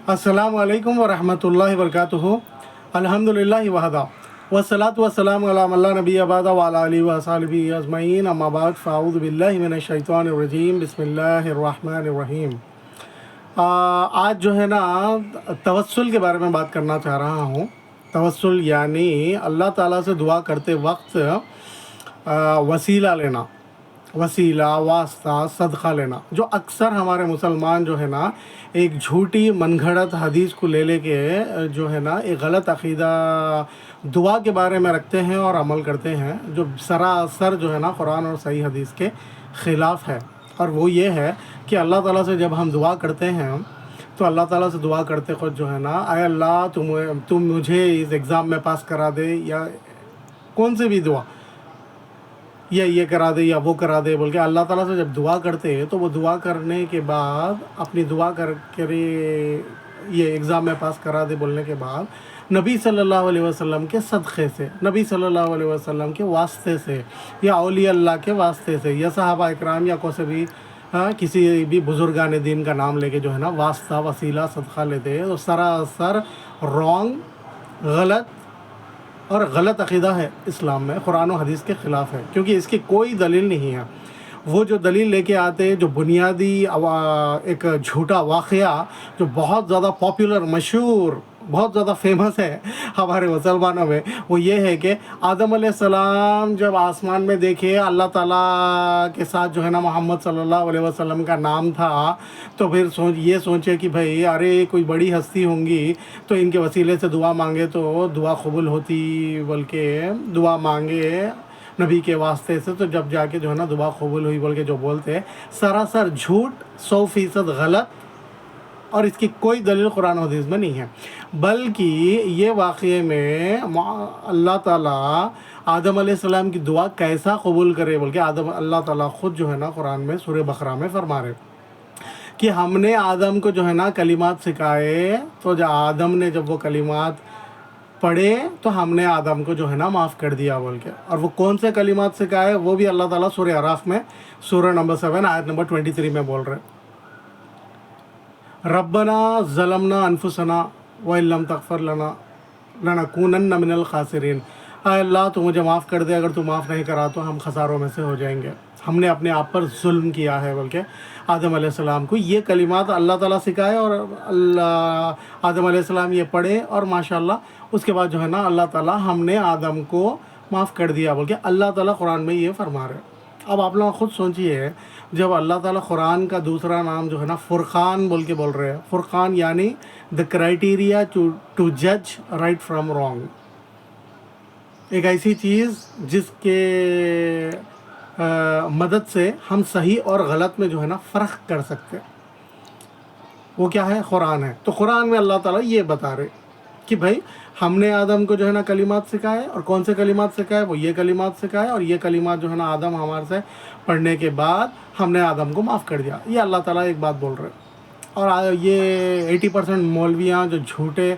السلام علیکم ورحمۃ اللہ وبرکاتہ. الحمدللہ وحدہ والصلاۃ والسلام علی من لا نبی بعد وعلی آلہ وصحبہ اجمعین. اما بعد فاعوذ باللہ من الشیطان الرجیم. بسم اللہ الرحمن الرحیم. آج جو ہے نا توسل کے بارے میں بات کرنا چاہ رہا ہوں. توسل یعنی اللہ تعالیٰ سے دعا کرتے وقت وسیلہ لینا، وسیلہ، واسطہ، صدقہ لینا. جو اکثر ہمارے مسلمان جو ہے نا ایک جھوٹی من گھڑت حدیث کو لے کے جو ہے نا ایک غلط عقیدہ دعا کے بارے میں رکھتے ہیں اور عمل کرتے ہیں، جو سراسر جو ہے نا قرآن اور صحیح حدیث کے خلاف ہے. اور وہ یہ ہے کہ اللہ تعالیٰ سے جب ہم دعا کرتے ہیں تو اللہ تعالیٰ سے دعا کرتے خود جو ہے نا اے اللہ تم مجھے اس ایگزام میں پاس کرا دے، یا کون سے بھی دعا، یا یہ کرا دے یا وہ کرا دے بول کے اللہ تعالیٰ سے جب دعا کرتے تو وہ دعا کرنے کے بعد اپنی دعا کرے یہ ایگزام میں پاس کرا دے بولنے کے بعد نبی صلی اللہ علیہ وسلم کے صدقے سے، نبی صلی اللہ علیہ وسلم کے واسطے سے، یا اولیاء اللہ کے واسطے سے، یا صحابہ اکرام یا کوئی سے بھی کسی بھی بزرگان دین کا نام لے کے جو ہے نا واسطہ، وسیلہ، صدقہ لیتے تو سراسر رانگ، غلط اور غلط عقیدہ ہے اسلام میں، قرآن و حدیث کے خلاف ہے، کیونکہ اس کی کوئی دلیل نہیں ہے. وہ جو دلیل لے کے آتے، جو بنیادی ایک جھوٹا واقعہ جو بہت زیادہ پاپولر، مشہور، بہت زیادہ فیمس ہے ہمارے مسلمانوں میں، وہ یہ ہے کہ آدم علیہ السلام جب آسمان میں دیکھے اللہ تعالیٰ کے ساتھ جو ہے نا محمد صلی اللہ علیہ وسلم کا نام تھا، تو پھر یہ سوچے کہ بھائی ارے کوئی بڑی ہستی ہوں گی تو ان کے وسیلے سے دعا مانگے تو دعا قبول ہوتی، بول کے دعا مانگے نبی کے واسطے سے، تو جب جا کے جو ہے نا دعا قبول ہوئی بول کے جو بولتے، سراسر جھوٹ، 100% غلط، اور اس کی کوئی دلیل قرآن و حدیث میں نہیں ہے. بلکہ یہ واقعے میں اللہ تعالیٰ آدم علیہ السلام کی دعا کیسا قبول کرے بول کے اللہ تعالیٰ خود جو ہے نا قرآن میں سورہ بقرہ میں فرما رہے کہ ہم نے آدم کو جو ہے نا کلمات سکھائے، تو جب آدم نے جب وہ کلمات پڑھے تو ہم نے آدم کو جو ہے نا معاف کر دیا بول کے. اور وہ کون سے کلمات سکھائے وہ بھی اللہ تعالیٰ سورہ اعراف میں سورہ نمبر 7 آیت نمبر 23 میں بول رہے. ربنا ظلمنا انفسنا وان لم تغفر لنا لنکونن من الخاسرین. اے اللہ تو مجھے معاف کر دے، اگر تو معاف نہیں کرا تو ہم خساروں میں سے ہو جائیں گے. ہم نے اپنے آپ پر ظلم کیا ہے بول کے آدم علیہ السلام کو یہ کلمات اللہ تعالیٰ سکھائے، اور آدم علیہ السلام یہ پڑھے، اور ماشاءاللہ اس کے بعد جو ہے نا اللہ تعالیٰ ہم نے آدم کو معاف کر دیا بول کے اللہ تعالیٰ قرآن میں یہ فرما رہے. اب آپ لوگ خود سوچئے، جب اللہ تعالیٰ قرآن کا دوسرا نام جو ہے نا فرقان بول کے بول رہے ہیں، فرقان یعنی دا کرائٹیریا ٹو جج رائٹ فرام رانگ، ایک ایسی چیز جس کے مدد سے ہم صحیح اور غلط میں جو ہے نا فرق کر سکتے، وہ کیا ہے؟ قرآن ہے. تو قرآن میں اللہ تعالیٰ یہ بتا رہے کہ بھائی ہم نے آدم کو جو ہے نا کلمات سکھائے، اور کون سے کلمات سکھائے؟ وہ یہ کلمات سکھائے، اور یہ کلمات جو ہے نا آدم ہمارے سے پڑھنے کے بعد ہم نے آدم کو معاف کر دیا. یہ اللہ تعالیٰ ایک بات بول رہے. اور یہ 80% مولویاں جو جھوٹے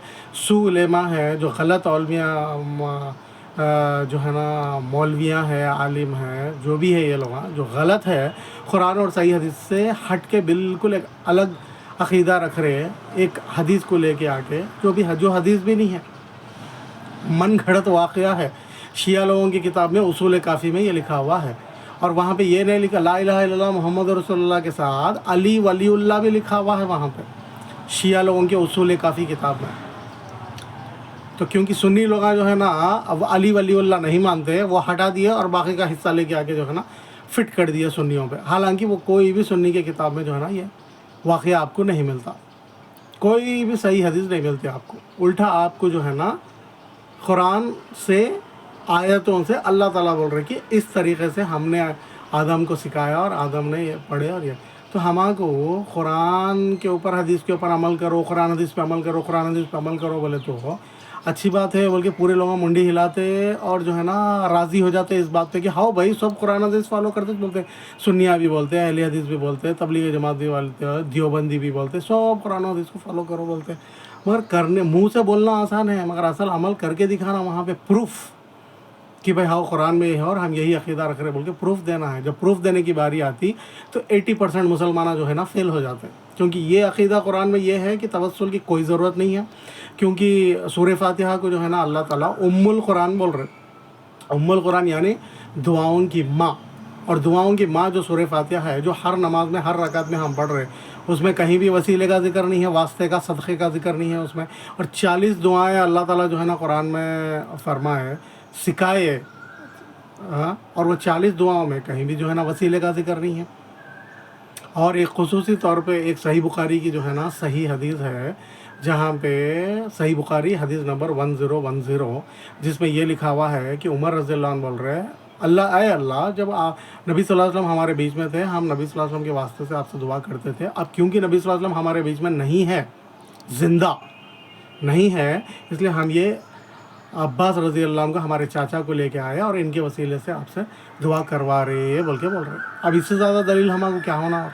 علماء ہیں، جو غلط علماء جو ہے نا مولویاں ہیں، عالم ہیں، جو بھی ہے یہ لوگ جو غلط ہے، قرآن اور صحیح حدیث سے ہٹ کے بالکل ایک الگ عقیدہ رکھ رہے ہیں، ایک حدیث کو لے کے آ کے جو حدیث بھی نہیں ہے، من گھڑت واقعہ ہے. شیعہ لوگوں کی کتاب میں اصول کافی میں یہ لکھا ہوا ہے، اور وہاں پہ یہ نہیں لکھا لا الہ الا اللہ محمد رسول اللہ کے ساتھ علی ولی اللہ بھی لکھا ہوا ہے وہاں پہ شیعہ لوگوں کے اصول کافی کتاب میں. تو کیونکہ سنی لوگ جو ہے نا اب علی ولی اللہ نہیں مانتے، وہ ہٹا دیے اور باقی کا حصہ لے کے آ کے جو ہے نا فٹ کر دیا سنیوں پہ. حالانکہ وہ کوئی بھی سنی کی کتاب میں جو ہے نا یہ واقعہ آپ کو نہیں ملتا، کوئی بھی صحیح حدیث نہیں ملتی آپ کو. الٹا آپ کو جو ہے نا قرآن سے، آیتوں سے اللہ تعالیٰ بول رہے کہ اس طریقے سے ہم نے آدم کو سکھایا اور آدم نے یہ پڑھے. اور یہ تو ہمارے کو قرآن کے اوپر، حدیث کے اوپر عمل کرو، قرآن حدیث پہ عمل کرو، قرآن حدیث پہ عمل کرو بولے تو اچھی بات ہے بول کے پورے لوگوں منڈی ہلاتے اور جو ہے نا راضی ہو جاتے اس بات پہ کہ ہاؤ بھائی سب قرآن حدیث فالو کرتے بولتے. سنیہ بھی بولتے ہیں، اہل حدیث بھی بولتے ہیں، تبلیغ جماعت بھی بولتے ہیں، دیوبندی بھی بولتے ہیں، سب قرآن حدیث کو فالو کرو بولتے ہیں. مگر کرنے، منہ سے بولنا آسان ہے، مگر اصل عمل کر کے دکھانا، وہاں پہ پروف کہ بھائی ہاؤ قرآن میں یہ ہے اور ہم یہی عقیدہ رکھ رہے بول کے پروف دینا ہے. جب پروف دینے کی باری آتی تو 80% مسلمان جو ہے نا فیل ہو جاتے ہیں. کیونکہ یہ عقیدہ قرآن میں یہ ہے کہ توسل کی کوئی ضرورت نہیں ہے، کیونکہ سورہ فاتحہ کو جو ہے نا اللہ تعالیٰ القرآن بول رہے، القرآن یعنی دعاؤں کی ماں، اور دعاؤں کی ماں جو سورہ فاتحہ ہے، جو ہر نماز میں ہر رکعت میں ہم پڑھ رہے، اس میں کہیں بھی وسیلے کا ذکر نہیں ہے، واسطے کا صدقے کا ذکر نہیں ہے اس میں، اور 40 دعائیں اللہ تعالیٰ جو ہے نا قرآن میں فرمائے، سکھائے، ہاں، اور وہ 40 دعاؤں میں کہیں بھی جو ہے نا وسیلے کا ذکر نہیں ہے۔ اور ایک خصوصی طور پہ ایک صحیح بخاری کی جو ہے نا صحیح حدیث ہے، جہاں پہ صحیح بخاری حدیث نمبر 1010، جس میں یہ لکھا ہوا ہے کہ عمر رضی اللہ عنہ بول رہے ہیں، اے اللہ، جب نبی صلی اللہ علیہ وسلم ہمارے بیچ میں تھے، ہم نبی صلی اللہ علیہ وسلم کے واسطے سے آپ سے دعا کرتے تھے، اب کیونکہ نبی صلی اللہ علیہ وسلم ہمارے بیچ میں نہیں ہے، زندہ نہیں ہے، اس لیے ہم یہ عباس رضی اللہ عنہ کو، ہمارے چاچا کو لے کے آئے اور ان کے وسیلے سے آپ سے دعا کروا رہے بول رہے۔ اب اس سے زیادہ دلیل ہمارے کو کیا ہونا؟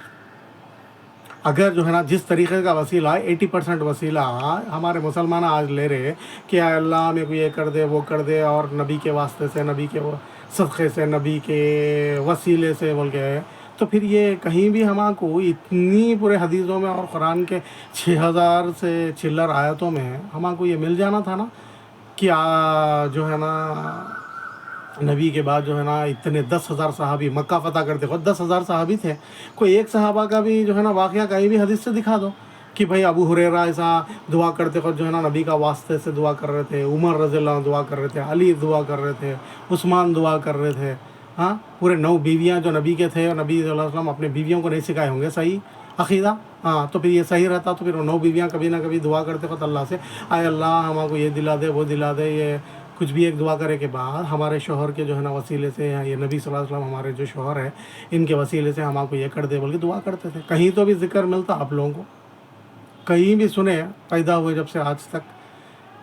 اگر جو ہے نا جس طریقے کا وسیلہ 80% وسیلہ ہمارے مسلمان آج لے رہے کہ اے اللہ میرے کو یہ کر دے وہ کر دے، اور نبی کے واسطے سے، نبی کے صدقے سے، نبی کے وسیلے سے بول کے، تو پھر یہ کہیں بھی ہمارے کو اتنی پورے حدیثوں میں اور قرآن کے 6000 سے چلر آیتوں میں ہمارے کو یہ مل جانا تھا نا کہ جو ہے نا نبی کے بعد جو ہے نا اتنے 10,000 صحابی مکہ فتح کرتے، خود 10,000 صحابی تھے، کوئی ایک صحابہ کا بھی جو ہے نا واقعہ کہیں بھی حدیث سے دکھا دو کہ بھائی ابو ہریرہ ایسا دعا کرتے خود جو ہے نا نبی کا واسطے سے دعا کر رہے تھے، عمر رضی اللہ عنہ دعا کر رہے تھے، علی دعا کر رہے تھے، عثمان دعا کر رہے تھے، ہاں، پورے 9 بیویاں جو نبی کے تھے، اور نبی صلی اللہ علیہ وسلم اپنے بیویوں کو نہیں سکھائے ہوں گے صحیح عقیدہ، ہاں، تو پھر یہ صحیح رہتا، تو پھر وہ 9 بیویاں کبھی نہ کبھی دعا کرتے خود اللہ سے، اے اللہ ہمارے کو یہ دلا دے وہ دلا دے، یہ کچھ بھی ایک دعا کرے کے بعد ہمارے شوہر کے جو ہے نا وسیلے سے، یہ نبی صلی اللہ علیہ وسلم ہمارے جو شوہر ہے ان کے وسیلے سے ہمارے کو یہ کر دے بول کے دعا کرتے تھے۔ کہیں تو بھی ذکر ملتا آپ لوگوں کو؟ کہیں بھی سنے پیدا ہوئے جب سے آج تک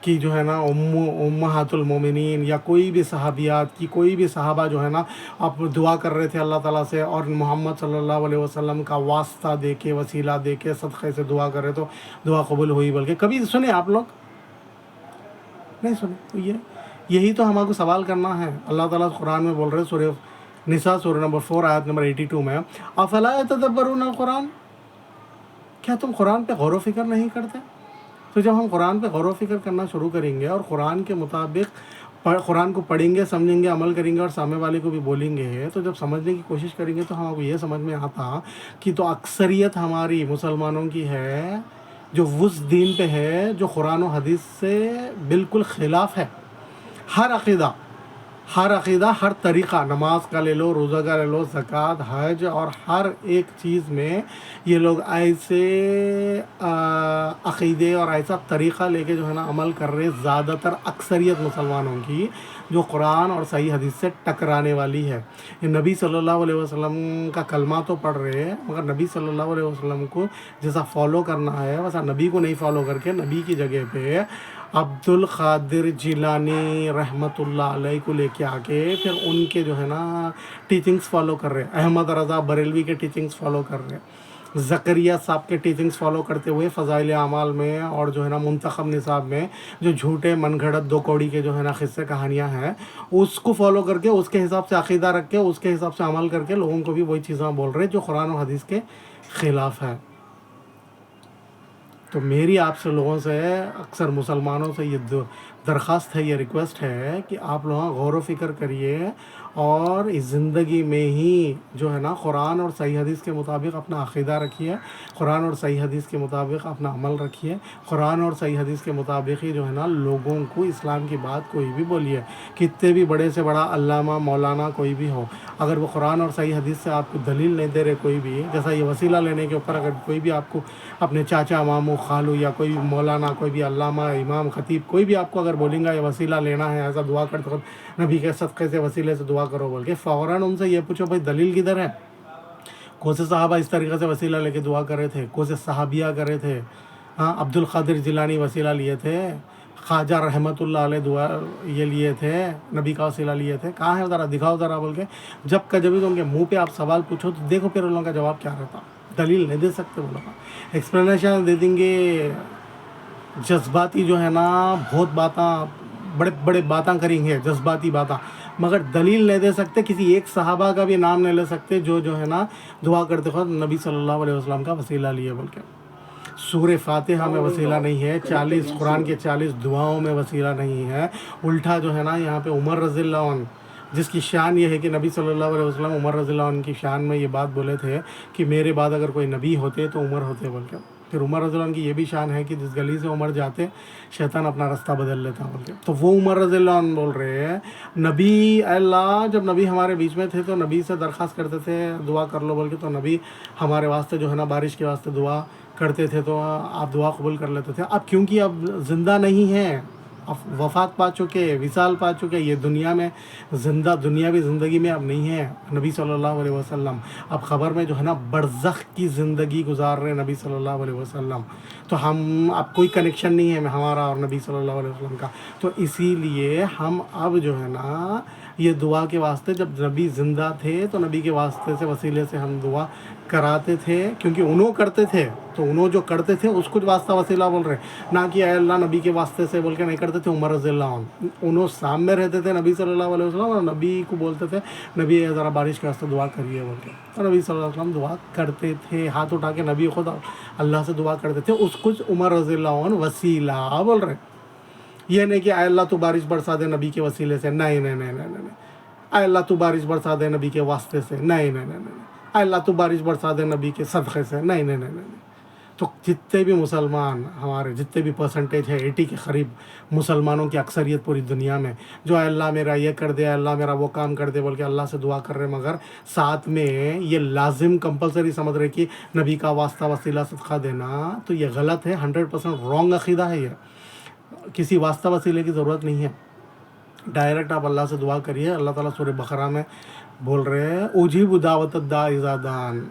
کہ جو ہے نا امہات المومنین یا کوئی بھی صحابیات کی کوئی بھی صحابہ جو ہے نا آپ دعا کر رہے تھے اللہ تعالیٰ سے، اور محمد صلی اللہ علیہ وسلم کا واسطہ دے کے، وسیلہ دے کے، صدقے سے دعا کر رہے تو دعا قبول ہوئی بول کے؟ کبھی سنے آپ لوگ؟ نہیں سنے۔ تو یہی تو ہمارے کو سوال کرنا ہے۔ اللہ تعالیٰ قرآن میں بول رہے، سورہ نساء سورہ نمبر 4 آیت نمبر 82 میں، افلا یتدبرون القرآن، کیا تم قرآن پہ غور و فکر نہیں کرتے؟ تو جب ہم قرآن پہ غور و فکر کرنا شروع کریں گے اور قرآن کے مطابق قرآن کو پڑھیں گے، سمجھیں گے، عمل کریں گے، اور سامنے والے کو بھی بولیں گے، تو جب سمجھنے کی کوشش کریں گے تو ہم کو یہ سمجھ میں آتا کہ تو اکثریت ہماری مسلمانوں کی ہے جو اس دین پہ ہے جو قرآن و حدیث سے بالکل خلاف ہے۔ ہر عقیدہ، ہر طریقہ، نماز کا لے لو، روزہ کا لے لو، زکوٰۃ، حج، اور ہر ایک چیز میں یہ لوگ ایسے عقیدے اور ایسا طریقہ لے کے جو ہے نا عمل کر رہے، زیادہ تر اکثریت مسلمانوں کی، جو قرآن اور صحیح حدیث سے ٹکرانے والی ہے۔ یہ نبی صلی اللہ علیہ وسلم کا کلمہ تو پڑھ رہے ہیں، مگر نبی صلی اللہ علیہ وسلم کو جیسا فالو کرنا ہے ویسا نبی کو نہیں فالو کر کے، نبی کی جگہ پہ عبد القادر جیلانی رحمۃ اللہ علیہ کو لے کے آ کے پھر ان کے جو ہے نا ٹیچنگز فالو کر رہے، احمد رضا بریلوی کے ٹیچنگز فالو کر رہے، زکریا صاحب کے ٹیچنگز فالو کرتے ہوئے فضائل اعمال میں اور جو ہے نا منتخب نصاب میں جو جھوٹے من گھڑت 2 کوڑی کے جو ہے نا قصے کہانیاں ہیں، اس کو فالو کر کے، اس کے حساب سے عقیدہ رکھ کے، اس کے حساب سے عمل کر کے لوگوں کو بھی وہی چیزاں بول رہے جو قرآن و حدیث کے خلاف ہے۔ تو میری آپ سے لوگوں سے، اکثر مسلمانوں سے یہ درخواست ہے، یہ ریکویسٹ ہے کہ آپ لوگ غور و فکر کریے، اور اس زندگی میں ہی جو ہے نا قرآن اور صحیح حدیث کے مطابق اپنا عقیدہ رکھیے، قرآن اور صحیح حدیث کے مطابق اپنا عمل رکھیے، قرآن اور صحیح حدیث کے مطابق ہی جو ہے نا لوگوں کو اسلام کی بات کوئی بھی بولیے، کتنے بھی بڑے سے بڑا علامہ مولانا کوئی بھی ہو، اگر وہ قرآن اور صحیح حدیث سے آپ کو دلیل نہیں دے رہے، کوئی بھی جیسا یہ وسیلہ لینے کے اوپر اگر کوئی بھی آپ کو اپنے چاچا، ماموں، خالو، یا کوئی بھی مولانا، کوئی بھی علامہ، امام، خطیب، کوئی بھی آپ کو اگر بولیں گا یہ وسیلہ لینا ہے، ایسا دعا کرتے وقت نبی کے صدقے سے، وسیلے سے دعا کرو بول کے، فوراً ان سے یہ پوچھو بھائی دلیل کدھر ہے؟ کون سے صحابہ اس طریقے سے وسیلہ لے کے دعا کر رہے تھے؟ کون سے صحابیہ کر رہے تھے؟ ہاں، عبد القادر جیلانی وسیلہ لیے تھے، خواجہ رحمۃ اللہ علیہ دعا یہ لیے تھے، نبی کا وسیلہ لیے تھے، کہاں ہے ذرا دکھاؤ ذرا بول کے، جب بھی ان کے منہ پہ آپ سوال پوچھو تو دیکھو پھر ان لوگوں کا جواب کیا رہتا۔ دلیل نہیں دے سکتے وہ لوگ، ایکسپلینیشن دے دیں گے، جذباتی جو ہے نا بہت باتیں، بڑے بڑے باتیں کریں گے، جذباتی باتیں، مگر دلیل نہیں دے سکتے، کسی ایک صحابہ کا بھی نام نہیں لے سکتے جو ہے نا دعا کرتے وقت نبی صلی اللہ علیہ وسلم کا وسیلہ لیے بول کے۔ سورہ فاتحہ میں وسیلہ نہیں ہے، 40 قرآن کے 40 دعاؤں میں وسیلہ نہیں ہے، الٹا جو ہے نا یہاں پہ عمر رضی اللہ عنہ، جس کی شان یہ ہے کہ نبی صلی اللہ علیہ وسلم عمر رضی اللہ عنہ کی شان میں یہ بات بولے تھے کہ میرے بعد اگر کوئی نبی ہوتے تو عمر ہوتے بول کے۔ پھر عمر رضی اللہ عنہ کی یہ بھی شان ہے کہ جس گلی سے عمر جاتے شیطان اپنا راستہ بدل لیتا بول کے۔ تو وہ عمر رضی اللہ عنہ بول رہے ہیں نبی، اے اللہ جب نبی ہمارے بیچ میں تھے تو نبی سے درخواست کرتے تھے دعا کر لو بول کے، تو نبی ہمارے واسطے جو ہے نا بارش کے واسطے دعا کرتے تھے تو آپ دعا قبول کر لیتے تھے۔ اب کیونکہ اب زندہ نہیں ہیں، اب وفات پا چکے، وصال پا چکے، یہ دنیا میں زندہ دنیاوی زندگی میں اب نہیں ہے نبی صلی اللہ علیہ وسلم، اب خبر میں جو ہے نا برزخ کی زندگی گزار رہے نبی صلی اللہ علیہ وسلم، تو ہم اب کوئی کنیکشن نہیں ہے ہمارا اور نبی صلی اللہ علیہ وسلم کا، تو اسی لیے ہم اب جو ہے نا یہ دعا کے واسطے، جب نبی زندہ تھے تو نبی کے واسطے سے وسیلے سے ہم دعا کراتے تھے، کیونکہ انہوں کرتے تھے تو انہوں جو کرتے تھے اس کو واسطہ وسیلہ بول رہے، نہ کہ اے اللہ نبی کے واسطے سے بول کے نہیں کرتے تھے۔ عمر رضی اللہ عنہ انہوں سامنے رہتے تھے نبی صلی اللہ علیہ وسلم اور نبی کو بولتے تھے نبی ذرا بارش کے واسطے دعا کریے بول کے، اور نبی صلی اللہ علیہ وسلم دعا کرتے تھے، ہاتھ اٹھا کے نبی خود اللہ سے دعا کرتے تھے، اس کچھ عمر رضی اللہ عنہ وسیلہ بول رہے، یہ نہیں کہ اے اللہ تو بارش برسا دے نبی کے وسیلے سے، نہیں نہیں نہیں نہیں نہیں، اے اللہ تو بارش برسا دے نبی کے واسطے سے، نہیں نہیں نہیں نہیں، اے اللہ تو بارش برسا دے نبی کے صدقے سے، نہیں نہیں نہیں نہیں۔ تو جتنے بھی مسلمان ہمارے، جتنے بھی پرسنٹیج ہے 80 کے قریب مسلمانوں کی اکثریت پوری دنیا میں، جو اے اللہ میرا یہ کر دے، اے اللہ میرا وہ کام کر دے بول کے اللہ سے دعا کر رہے، مگر ساتھ میں یہ لازم کمپلسری سمجھ رہے کہ نبی کا واسطہ وسیلہ صدقہ دینا، تو یہ غلط ہے، 100% رانگ عقیدہ ہے یہ، کسی واسطہ وسیلے کی ضرورت نہیں ہے، ڈائریکٹ آپ اللہ سے دعا کریے۔ اللہ تعالیٰ سورہ بقرہ میں بول رہے ہیں اجیب دعوت الداع اذا دعان،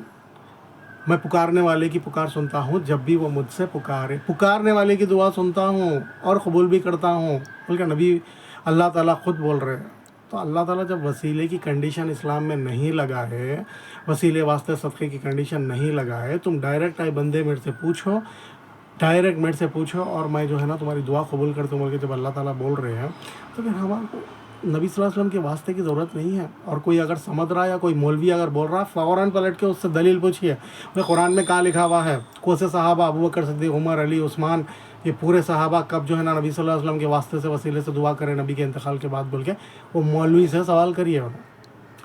میں پکارنے والے کی پکار سنتا ہوں جب بھی وہ مجھ سے پکارے، پکارنے والے کی دعا سنتا ہوں اور قبول بھی کرتا ہوں، بلکہ نبی اللہ تعالیٰ خود بول رہے ہیں۔ تو اللہ تعالیٰ جب وسیلے کی کنڈیشن اسلام میں نہیں لگا ہے، وسیلے واسطے صدقے کی کنڈیشن نہیں لگا ہے، تم ڈائریکٹ آئے بندے میرے سے پوچھو، ڈائریکٹ میرے سے پوچھو اور میں جو ہے نا تمہاری دعا قبول کرتا ہوں بول کے جب اللہ تعالیٰ بول رہے ہیں، تو پھر ہمارے کو نبی صلی اللہ علیہ وسلم کے واسطے کی ضرورت نہیں ہے۔ اور کوئی اگر سمجھ رہا ہے یا کوئی مولوی اگر بول رہا، فوراً پلٹ کے اس سے دلیل پوچھیے، قرآن میں کہاں لکھا ہوا ہے، کون سے صحابہ ابو بکر صدیق، عمر، علی، عثمان، یہ پورے صحابہ کب جو ہے نا نبی صلی اللہ علیہ وسلم کے واسطے سے وسیلے سے دعا کرے نبی کے انتقال کے بعد بول کے، وہ مولوی سے سوال کریے،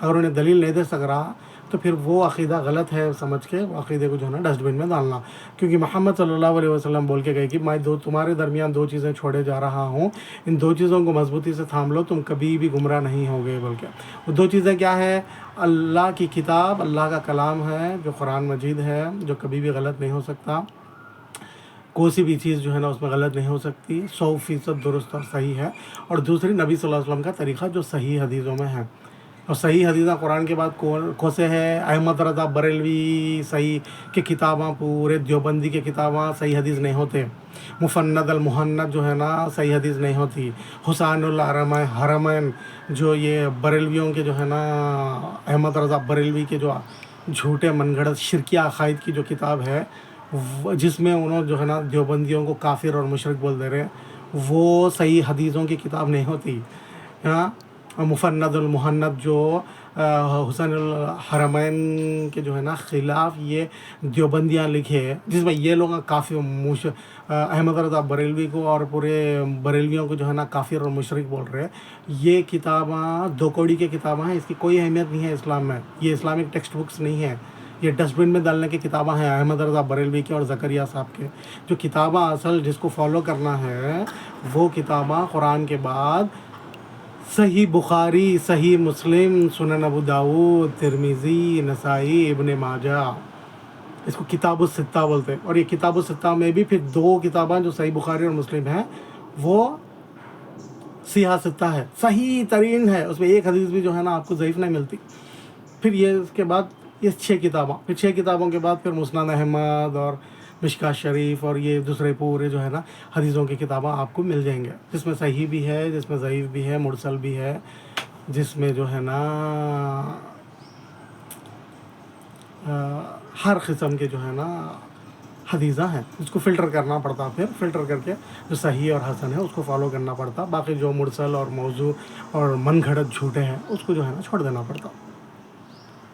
اگر انہیں دلیل نہیں دے سک رہا تو پھر وہ عقیدہ غلط ہے سمجھ کے وہ عقیدے کو جو ہے نا ڈسٹ بن میں ڈالنا، کیونکہ محمد صلی اللہ علیہ وسلم بول کے گئے کہ میں تمہارے درمیان 2 چیزیں چھوڑے جا رہا ہوں، ان 2 چیزوں کو مضبوطی سے تھام لو، تم کبھی بھی گمراہ نہیں ہوگے بول کے۔ وہ 2 چیزیں کیا ہے؟ اللہ کی کتاب، اللہ کا کلام ہے جو قرآن مجید ہے، جو کبھی بھی غلط نہیں ہو سکتا، کوئی سی بھی چیز جو ہے نا اس میں غلط نہیں ہو سکتی، 100% درست اور صحیح ہے، اور دوسری نبی صلی اللہ علیہ وسلم کا طریقہ جو صحیح حدیثوں میں ہے، اور صحیح حدیثہ قرآن کے بعد کون سے ہے؟ احمد رضا بریلوی صحیح کی کتاباں، پورے دیوبندی کی کتاباں صحیح حدیث نہیں ہوتے، مفند المحند جو ہے نا صحیح حدیث نہیں ہوتی، حسین الحرمین جو یہ بریلویوں کے جو ہے نا احمد رضا بریلوی کے جو جھوٹے من گھڑت شرکیہ عقائد کی جو کتاب ہے، جس میں انہوں جو ہے نا دیوبندیوں کو کافر اور مشرک بول دے رہے ہیں، وہ صحیح حدیثوں کی کتاب نہیں ہوتی۔ ہاں، مفند المحند جو حسین الحرمین کے جو ہے نا خلاف یہ دیوبندیاں لکھے، جس میں یہ لوگ کافی احمد رضا بریلوی کو اور پورے بریلویوں کو جو ہے نا کافر اور مشرک بول رہے ہیں، یہ کتاباں 2 کوڑی کی کتابیں ہیں، اس کی کوئی اہمیت نہیں ہے اسلام میں، یہ اسلامک ٹیکسٹ بکس نہیں ہے، یہ ڈسٹ بن میں ڈالنے کی کتابیں ہیں احمد رضا بریلوی کے اور زکریا صاحب کے۔ جو کتابیں اصل جس کو فالو کرنا ہے وہ کتابیں قرآن کے بعد صحیح بخاری، صحیح مسلم، سنن ابو داؤد، ترمذی، نسائی، ابن ماجہ، اس کو کتاب الستہ بولتے ہیں، اور یہ کتاب الستہ میں بھی پھر 2 کتابیں جو صحیح بخاری اور مسلم ہیں وہ سیاہ ستہ ہے، صحیح ترین ہے، اس میں ایک حدیث بھی جو ہے نا آپ کو ضعیف نہیں ملتی۔ پھر یہ اس کے بعد یہ 6 کتابیں، پھر 6 کتابوں کے بعد پھر مسند احمد اور مشکات شریف اور یہ دوسرے پورے جو ہے نا حدیثوں کی کتابیں آپ کو مل جائیں گے، جس میں صحیح بھی ہے، جس میں ضعیف بھی ہے، مرسل بھی ہے، جس میں جو ہے نا ہر قسم کے جو ہے نا حدیثہ ہیں اس کو فلٹر کرنا پڑتا، پھر فلٹر کر کے جو صحیح اور حسن ہے اس کو فالو کرنا پڑتا، باقی جو مرسل اور موضوع اور من گھڑت جھوٹے ہیں اس کو جو ہے نا چھوڑ دینا پڑتا۔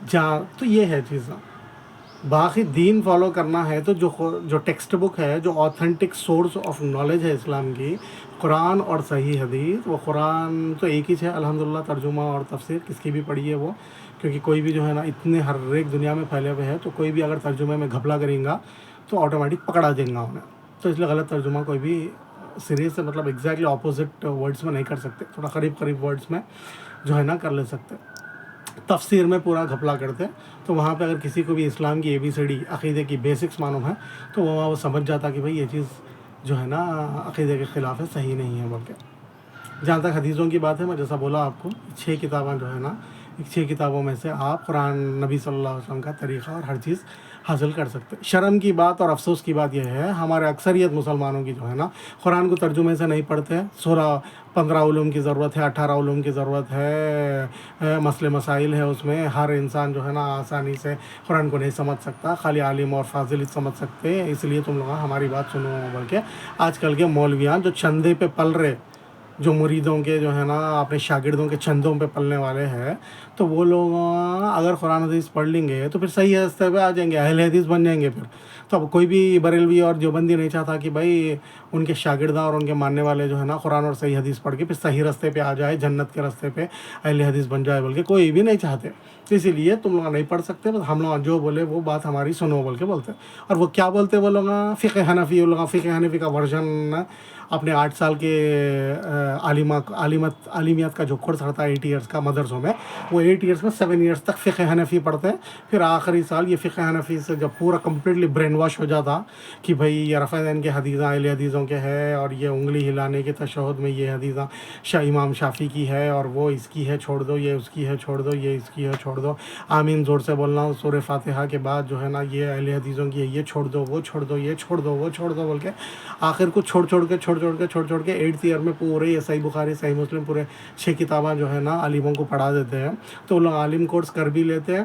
جہاں تو یہ ہے چیزیں، باقی دین فالو کرنا ہے تو جو ٹیکسٹ بک ہے، جو آتھینٹک سورس آف نالج ہے اسلام کی، قرآن اور صحیح حدیث، وہ قرآن تو ایک ہی ہے الحمدللہ، ترجمہ اور تفسیر کس کی بھی پڑھی ہے وہ، کیونکہ کوئی بھی جو ہے نا اتنے ہر ایک دنیا میں پھیلے ہوئے ہے، تو کوئی بھی اگر ترجمے میں گھپلا کریں گا تو آٹومیٹک پکڑا دیں گا انہیں، تو اس لیے غلط ترجمہ کوئی بھی سیریز سے مطلب ایگزیکٹلی اپوزٹ ورڈس میں نہیں کر سکتے، تھوڑا قریب قریب ورڈس میں جو ہے نا کر لے سکتے۔ تفسیر میں پورا گھپلا کرتے تو وہاں پہ اگر کسی کو بھی اسلام کی ABCD عقیدے کی بیسکس معلوم ہے تو وہ سمجھ جاتا کہ بھائی یہ چیز جو ہے نا عقیدے کے خلاف ہے، صحیح نہیں ہے بول کے۔ جہاں تک حدیثوں کی بات ہے، میں جیسا بولا آپ کو 6 کتابیں جو ہے نا، 6 کتابوں میں سے آپ قرآن، نبی صلی اللہ علیہ وسلم کا طریقہ اور ہر چیز حاصل کر سکتے۔ شرم کی بات اور افسوس کی بات یہ ہے، ہمارے اکثریت مسلمانوں کی جو ہے نا قرآن کو ترجمے سے نہیں پڑھتے، 15 علوم کی ضرورت ہے، 18 علوم کی ضرورت ہے، مسئلے مسائل ہے اس میں، ہر انسان جو ہے نا آسانی سے قرآن کو نہیں سمجھ سکتا، خالی عالم اور فاضل ہی سمجھ سکتے، اس لیے تم لوگ ہماری بات سنو، بلکہ آج کل کے مولویان جو چندے پہ پل رہے، جو مریدوں کے جو ہے نا اپنے شاگردوں کے چندوں پہ پلنے والے ہیں، تو وہ لوگ اگر قرآن حدیث پڑھ لیں گے تو پھر صحیح راستے پہ آ جائیں گے، اہل حدیث بن جائیں گے پھر۔ تو اب کوئی بھی بریلوی اور دیوبندی نہیں چاہتا کہ بھائی ان کے شاگردہ اور ان کے ماننے والے جو ہے نا قرآن اور صحیح حدیث پڑھ کے پھر صحیح راستے پہ آ جائے، جنت کے راستے پہ اہل حدیث بن جائے بول کے کوئی بھی نہیں چاہتے، اسی لیے تم لوگ نہیں پڑھ سکتے، بس ہم لوگ جو بولے وہ بات ہماری سنو بول کے بولتے۔ اور وہ کیا بولتے وہ لوگ؟ فقہ حنفی، وہ لوگ فقہ حنفی کا ورژن اپنے 8 سال کے عالمیت کا جو کورس رہتا ہے 8 ایئرس کا مدرسوں میں، وہ 8 ایئرس میں 7 ایئرس تک فقہ حنفی پڑھتے ہیں، پھر آخری سال یہ فقہ حنفی سے جب پورا کمپلیٹلی برین واش ہو جاتا کہ بھائی یہ رفع دین کے حدیثاں اہل حدیثوں کے ہے، اور یہ انگلی ہلانے کے تشہد میں یہ حدیثاں امام شافعی کی ہے، اور وہ اس کی ہے چھوڑ دو، یہ اس کی ہے چھوڑ دو، یہ اس کی ہے چھوڑ دو، آمین زور سے بولنا سورہ فاتحہ کے بعد جو ہے نا یہ اہل حدیثوں کی ہے، یہ چھوڑ دو، وہ چھوڑ دو، یہ چھوڑ دو، وہ چھوڑ دو بول کے آخر کو چھوڑ کے 8th ایئر میں پورے یہ صحیح بخاری، صحیح مسلم، پورے 6 کتابیں جو ہے نا عالموں کو پڑھا دیتے ہیں، تو وہ لوگ عالم کورس کر بھی لیتے ہیں،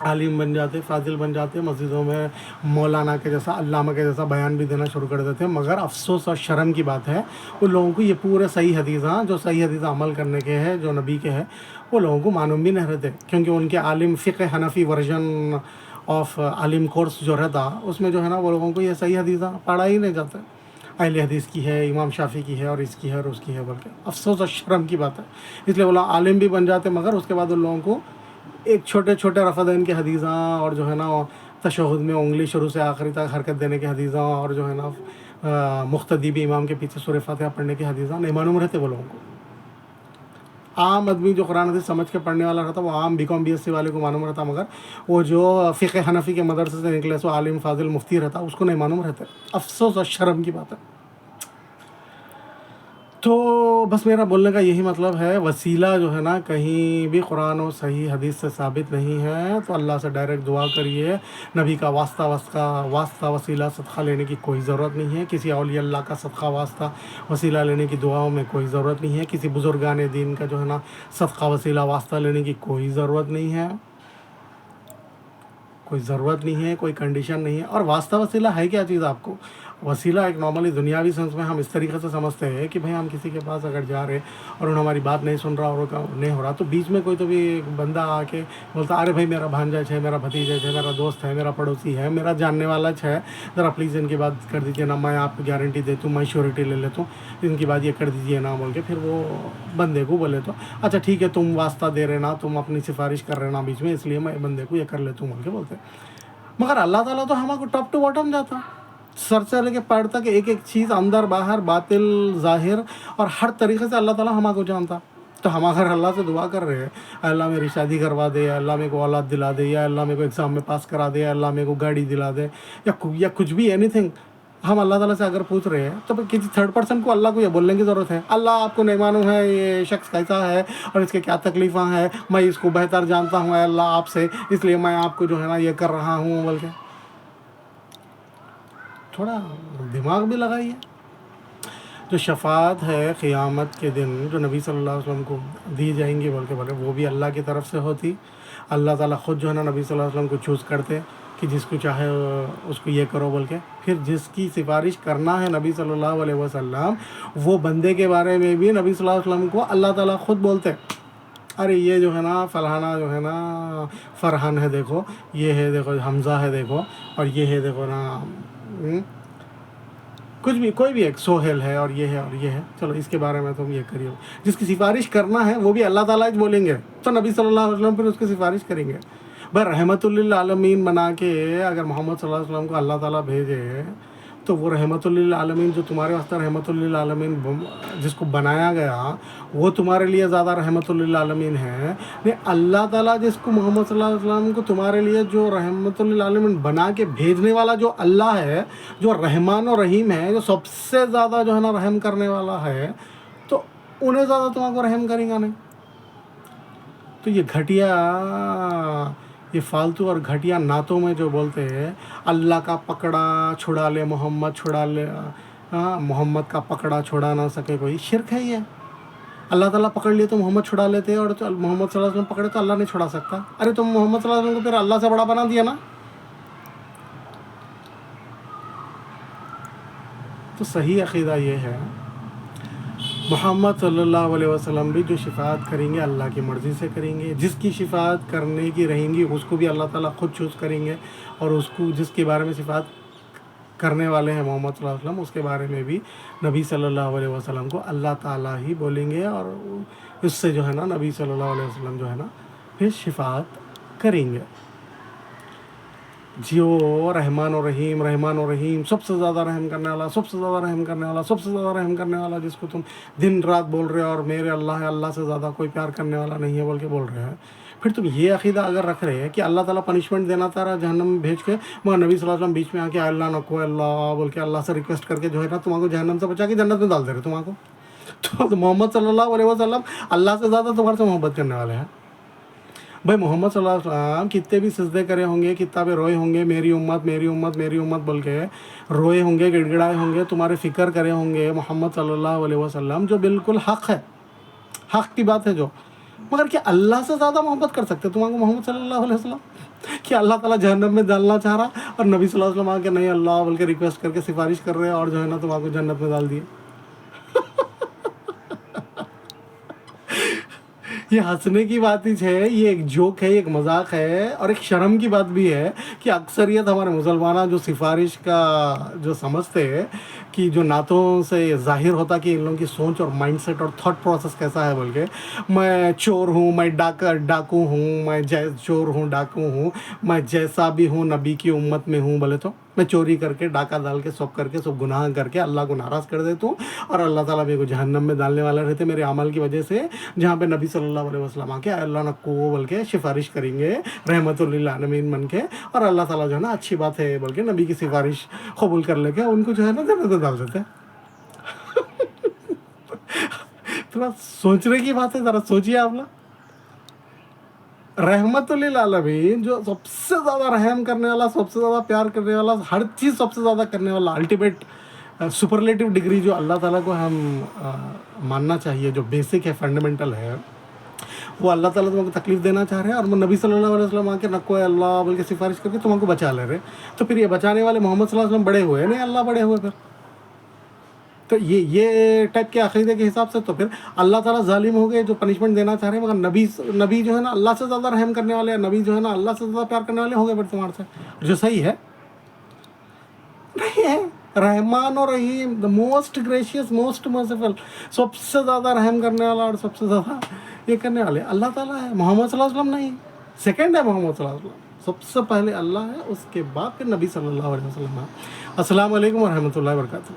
عالم بن جاتے، فاضل بن جاتے، مسجدوں میں مولانا کے جیسا، علامہ کے جیسا بیان بھی دینا شروع کر دیتے ہیں، مگر افسوس اور شرم کی بات ہے ان لوگوں کو یہ پورے صحیح حدیثاں، جو صحیح حدیث عمل کرنے کے ہیں، جو نبی کے ہیں، وہ لوگوں کو معلوم بھی نہیں رہتے، کیونکہ ان کے عالم فقہ حنفی ورژن آف عالم کورس جو رہتا اس میں جو ہے نا وہ لوگوں کو یہ صحیح حدیثاں پڑھا ہی نہیں جاتا، اہل حدیث کی ہے، امام شافعی کی ہے، اور اس کی ہے اور اس کی ہے بول کے، افسوس اور شرم کی بات ہے۔ اس لیے وہ لوگ عالم بھی بن جاتے، مگر اس کے بعد ان لوگوں کو ایک چھوٹے رفع دین کے حدیثاں، اور جو ہے نا تشہد میں انگلی شروع سے آخری تک حرکت دینے کے حدیثاں، اور جو ہے نا مقتدی بھی امام کے پیچھے سورہ فاتحہ پڑھنے کے حدیثاں نہیں معلوم رہتے وہ لوگوں کو۔ عام آدمی جو قرآن حدیث سمجھ کے پڑھنے والا رہتا، وہ عام BCom BSc والے کو معلوم رہتا، مگر وہ جو فقہ حنفی کے مدرسے سے نکلے سو عالم فاضل مفتی رہتا، اس کو نہیں معلوم رہتا، افسوس اور شرم کی بات ہے۔ تو بس میرا بولنے کا یہی مطلب ہے، وسیلہ جو ہے نا کہیں بھی قرآن و صحیح حدیث سے ثابت نہیں ہے، تو اللہ سے ڈائریکٹ دعا کریے، نبی کا واسطہ وسیلہ صدقہ لینے کی کوئی ضرورت نہیں ہے، کسی اولیاء اللہ کا صدقہ واسطہ وسیلہ لینے کی دعاؤں میں کوئی ضرورت نہیں ہے، کسی بزرگان دین کا جو ہے نا صدقہ وسیلہ واسطہ لینے کی کوئی ضرورت نہیں ہے، کوئی کنڈیشن نہیں ہے۔ اور واسطہ وسیلہ ہے کیا چیز؟ آپ کو وسیلہ ایک نارملی دنیاوی سینس میں ہم اس طریقے سے سمجھتے ہیں کہ بھئی ہم کسی کے پاس اگر جا رہے اور انہوں ہماری بات نہیں سن رہا اور نہیں ہو رہا، تو بیچ میں کوئی تو بھی بندہ آ کے بولتا، ارے بھائی میرا بھانجا ہے، میرا بھتیجا ہے، میرا دوست ہے، میرا پڑوسی ہے، میرا جاننے والا ہے، ذرا پلیز ان کی بات کر دیجیے نا، میں آپ کو گارنٹی دیتا ہوں، میں شیورٹی لے لیتا ہوں، ان کی بات یہ کر دیجیے نا بول کے، پھر وہ بندے کو بولے تو اچھا ٹھیک ہے، تم واسطہ دے رہے نا، تم اپنی سفارش کر رہے نا بیچ میں، اس لیے میں بندے کو یہ کر لیتا ہوں بول کے بولتے۔ مگر اللہ تعالیٰ تو ہمارے کو ٹاپ ٹو باٹم جاتا، سر سے لے کے پیر تک ایک ایک چیز، اندر باہر، باطل ظاہر، اور ہر طریقے سے اللہ تعالیٰ ہمارے کو جانتا۔ تو ہم اگر اللہ سے دعا کر رہے ہیں، اللہ میری شادی کروا دے، یا اللہ میرے کو اولاد دلا دے، یا اللہ میرے کو ایگزام میں پاس کرا دے، یا اللہ میرے کو گاڑی دلا دے، یا کچھ بھی اینی تھنگ ہم اللہ تعالیٰ سے اگر پوچھ رہے ہیں، تو کسی تھرڈ پرسن کو اللہ کو یہ بولنے کی ضرورت ہے، اللہ آپ کو نہیں معلوم ہے یہ شخص کیسا ہے اور اس کے کیا تکلیفیں ہیں، میں اس کو بہتر جانتا ہوں اے اللہ آپ سے، اس لیے میں آپ کو جو ہے نا یہ کر رہا ہوں بول کے۔ تھوڑا دماغ بھی لگائیے۔ جو شفاعت ہے قیامت کے دن، جو نبی صلی اللہ علیہ وسلم کو دی جائیں گی بول کے بولے، وہ بھی اللہ کی طرف سے ہوتی، اللہ تعالیٰ خود جو ہے نا نبی صلی اللہ علیہ وسلم کو چوز کرتے کہ جس کو چاہے اس کو یہ کرو بول کے. پھر جس کی سفارش کرنا ہے نبی صلی اللہ علیہ وسلم، وہ بندے کے بارے میں بھی نبی صلی اللہ علیہ وسلم کو اللہ تعالیٰ خود بولتے ارے یہ جو ہے نا فلانا جو ہے نا فرحان ہے دیکھو، یہ ہے دیکھو حمزہ ہے دیکھو، اور یہ ہے دیکھو نا کچھ بھی کوئی بھی ایک سہیل ہے، اور یہ ہے اور یہ ہے، چلو اس کے بارے میں تم یہ کریو. جس کی سفارش کرنا ہے وہ بھی اللہ تعالیٰ بولیں گے تو نبی صلی اللہ علیہ وسلم پھر اس کی سفارش کریں گے. بھائی رحمت للعالمین بنا کے اگر محمد صلی اللہ علیہ وسلم کو اللہ تعالیٰ بھیجے تو وہ رحمت للعالمین جو تمہارے واسطے رحمت للعالمین جس کو بنایا گیا وہ تمہارے لیے زیادہ رحمت للعالمین ہے. نہیں، اللہ تعالیٰ جس کو محمد صلی اللہ علیہ وسلم کو تمہارے لیے جو رحمت للعالمین بنا کے بھیجنے والا جو اللہ ہے، جو رحمان و رحیم ہے، جو سب سے زیادہ جو ہے نا رحم کرنے والا ہے، تو انہیں زیادہ تمہارے کو رحم کریں گا نہیں. تو یہ گھٹیا، یہ فالتو اور گھٹیا نعتوں میں جو بولتے ہیں اللہ کا پکڑا چھڑا لے محمد چھڑا لے، محمد کا پکڑا چھڑا نہ سکے کوئی، شرک ہے یہ. اللہ تعالیٰ پکڑ لیے تو محمد چھڑا لیتے، اور محمد صلی اللہ علیہ وسلم پکڑے تو اللہ نہیں چھڑا سکتا. ارے تم محمد صلی اللہ علیہ وسلم کو پھر اللہ سے بڑا بنا دیا نا. تو صحیح عقیدہ یہ ہے محمد صلی اللہ علیہ وسلم بھی جو شفاعت کریں گے اللہ کی مرضی سے کریں گے. جس کی شفاعت کرنے کی رہیں گی اس کو بھی اللہ تعالیٰ خود چوز کریں گے، اور اس کو جس کے بارے میں شفاعت کرنے والے ہیں محمد صلی اللہ علیہ وسلم، اس کے بارے میں بھی نبی صلی اللہ علیہ وسلم کو اللہ تعالیٰ ہی بولیں گے، اور اس سے جو ہے نا نبی صلی اللہ علیہ وسلم جو ہے نا پھر شفاعت کریں گے. جو رحمان و رحیم سب سے زیادہ رحم کرنے والا، سب سے زیادہ رحم کرنے والا، سب سے زیادہ رحم کرنے والا، جس کو تم دن رات بول رہے ہو اور میرے اللہ ہے، اللہ سے زیادہ کوئی پیار کرنے والا نہیں ہے بول کے بول رہے ہیں. پھر تم یہ عقیدہ اگر رکھ رہے ہیں کہ اللہ تعالیٰ پنشمنٹ دینا چاہ رہا جہنم میں بھیج کے، مگر نبی صلی اللہ علیہ وسلم بیچ میں آ کے اللہ نکو اللہ بول کے اللہ سے ریکویسٹ کر کے جو ہے نا تمہارے کو جہنم سے بچا کے جنت میں ڈال دے رہے تمہارے کو، تو محمد صلی اللہ علیہ وسلم اللہ سے زیادہ تمہارے سے محبت کرنے والے ہیں. بھائی محمد صلی اللہ علیہ وسلم کتنے بھی سجدے کرے ہوں گے، کتنا بھی روئے ہوں گے، میری امت میری امت میری امت بول کے روئے ہوں گے، گڑ گڑائے ہوں گے، تمہارے فکر کرے ہوں گے محمد صلی اللہ علیہ وسلم، جو بالکل حق ہے، حق کی بات ہے جو، مگر کیا اللہ سے زیادہ محبت کر سکتے تمہارے کو محمد صلی اللہ علیہ وسلم؟ کہ اللہ تعالیٰ جہنم میں ڈالنا چاہ رہا اور نبی صلی اللہ علیہ وسلم آ کے نہیں اللہ بول کے ریکویسٹ کر کے سفارش کر رہے ہیں اور جو ہے نا تمہارے کو جنت میں ڈال دیے. یہ ہنسنے کی بات ہی ہے، یہ ایک جوک ہے، ایک مذاق ہے، اور ایک شرم کی بات بھی ہے کہ اکثریت ہمارے مسلمانہ جو سفارش کا جو سمجھتے ہیں کہ جو نعتوں سے ظاہر ہوتا کہ ان لوگوں کی سوچ اور مائنڈ سیٹ اور تھاٹ پروسیس کیسا ہے بول کے، میں چور ہوں، میں ڈاکو ہوں، میں چور ہوں، ڈاکو ہوں، میں جیسا بھی ہوں نبی کی امت میں ہوں، بولے تو میں چوری کر کے ڈاکہ ڈال کے سب گناہ کر کے اللہ کو ناراض کر دیتا ہوں، اور اللہ تعالیٰ میرے کو جہنم میں ڈالنے والا رہتے میرے عمل کی وجہ سے، جہاں پہ نبی صلی اللہ علیہ وسلم آ کے اللہ نکو بول کے سفارش کریں گے رحمت للعالمین بن کے، اور اللہ تعالیٰ جو ہے نا اچھی بات ہے بول کے نبی کی سفارش قبول کر لے کے ان کو جو ہے نا جنت میں ڈال دیتے ہیں. تھوڑا سوچنے کی بات ہے، ذرا سوچیے آپ لوگ. رحمت للعالمین جو سب سے زیادہ رحم کرنے والا، سب سے زیادہ پیار کرنے والا، ہر چیز سب سے زیادہ کرنے والا، الٹیمیٹ سپرلیٹو ڈگری جو اللہ تعالیٰ کو ہم ماننا چاہیے، جو بیسک ہے، فنڈامنٹل ہے، وہ اللہ تعالیٰ تمہیں کو تکلیف دینا چاہ رہے ہیں، اور نبی صلی اللہ علیہ وسلم آ کے نکو اللہ بول کے سفارش کر کے تمہیں کو بچا لے رہے. تو پھر یہ بچانے والے محمد صلی اللہ علیہ وسلم بڑے ہوئے نہیں اللہ بڑے ہوئے. پھر تو یہ ٹائپ کے عقیدے کے حساب سے تو پھر اللہ تعالیٰ ظالم ہو گئے جو پنشمنٹ دینا چاہ رہے ہیں، مگر نبی جو ہے نا اللہ سے زیادہ رحم کرنے والے، نبی جو ہے نا اللہ سے زیادہ پیار کرنے والے ہو گئے پھر تمہارے سے، جو صحیح ہے نہیں ہے. رحمان اور رحیم، the most gracious, most merciful, سب سے زیادہ رحم کرنے والا اور سب سے زیادہ یہ کرنے والے اللہ تعالیٰ ہے، محمد صلی اللہ علیہ وسلم نہیں. سیکنڈ ہے محمد صلی اللہ علیہ وسلم، سب سے پہلے اللہ ہے، اس کے بعد پھر نبی صلی اللہ علیہ وسلم ہے. السلام علیکم ورحمۃ اللہ وبرکاتہ.